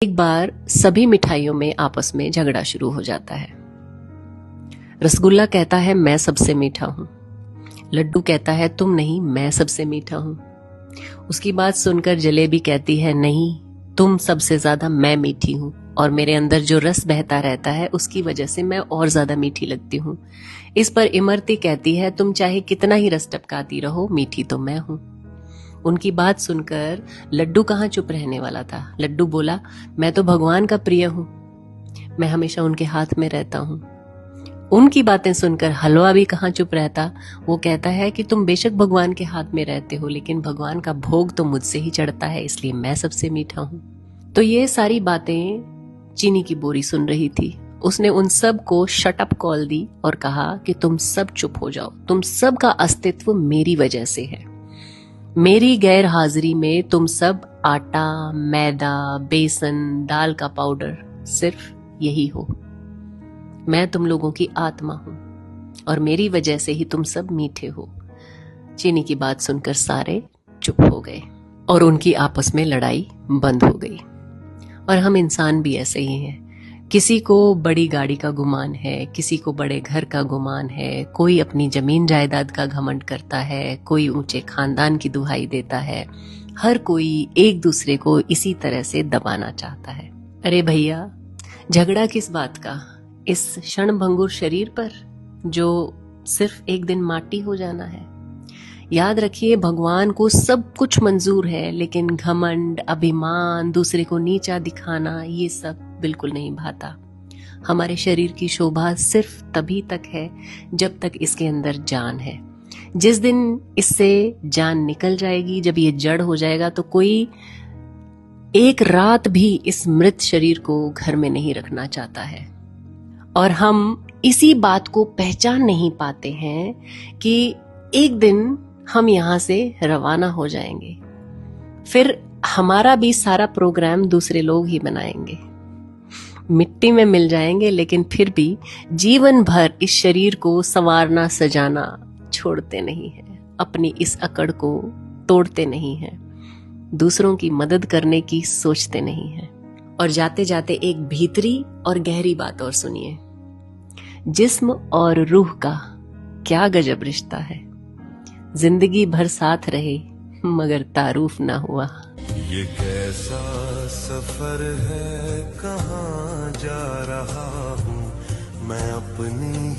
एक बार सभी मिठाइयों में आपस में झगड़ा शुरू हो जाता है। रसगुल्ला कहता है मैं सबसे मीठा हूं। लड्डू कहता है तुम नहीं, मैं सबसे मीठा हूं। उसकी बात सुनकर जलेबी कहती है नहीं, तुम सबसे ज्यादा मैं मीठी हूं और मेरे अंदर जो रस बहता रहता है उसकी वजह से मैं और ज्यादा मीठी लगती हूं। इस पर इमरती कहती है तुम चाहे कितना ही रस टपकाती रहो, मीठी तो मैं हूं। उनकी बात सुनकर लड्डू कहाँ चुप रहने वाला था। लड्डू बोला मैं तो भगवान का प्रिय हूं, मैं हमेशा उनके हाथ में रहता हूं। उनकी बातें सुनकर हलवा भी कहाँ चुप रहता। वो कहता है कि तुम बेशक भगवान के हाथ में रहते हो, लेकिन भगवान का भोग तो मुझसे ही चढ़ता है, इसलिए मैं सबसे मीठा हूं। तो ये सारी बातें चीनी की बोरी सुन रही थी। उसने उन सब को शट अप कॉल दी और कहा कि तुम सब चुप हो जाओ, तुम सब का अस्तित्व मेरी वजह से है। मेरी गैर हाजिरी में तुम सब आटा, मैदा, बेसन, दाल का पाउडर सिर्फ यही हो। मैं तुम लोगों की आत्मा हूं और मेरी वजह से ही तुम सब मीठे हो। चीनी की बात सुनकर सारे चुप हो गए और उनकी आपस में लड़ाई बंद हो गई। और हम इंसान भी ऐसे ही हैं। किसी को बड़ी गाड़ी का गुमान है, किसी को बड़े घर का गुमान है, कोई अपनी जमीन जायदाद का घमंड करता है, कोई ऊंचे खानदान की दुहाई देता है। हर कोई एक दूसरे को इसी तरह से दबाना चाहता है। अरे भैया, झगड़ा किस बात का? इस क्षणभंगुर शरीर पर जो सिर्फ एक दिन माटी हो जाना है। याद रखिए, भगवान को सब कुछ मंजूर है, लेकिन घमंड, अभिमान, दूसरे को नीचा दिखाना, ये सब बिल्कुल नहीं भाता। हमारे शरीर की शोभा सिर्फ तभी तक है जब तक इसके अंदर जान है। जिस दिन इससे जान निकल जाएगी, जब ये जड़ हो जाएगा, तो कोई एक रात भी इस मृत शरीर को घर में नहीं रखना चाहता है। और हम इसी बात को पहचान नहीं पाते हैं कि एक दिन हम यहां से रवाना हो जाएंगे, फिर हमारा भी सारा प्रोग्राम दूसरे लोग ही बनाएंगे, मिट्टी में मिल जाएंगे, लेकिन फिर भी जीवन भर इस शरीर को संवारना सजाना छोड़ते नहीं हैं, अपनी इस अकड़ को तोड़ते नहीं हैं, दूसरों की मदद करने की सोचते नहीं हैं। और जाते जाते एक भीतरी और गहरी बात और सुनिए, जिस्म और रूह का क्या गजब रिश्ता है। जिंदगी भर साथ रहे मगर तारुफ ना हुआ। ये कैसा सफर है, कहाँ जा रहा हूँ मैं अपनी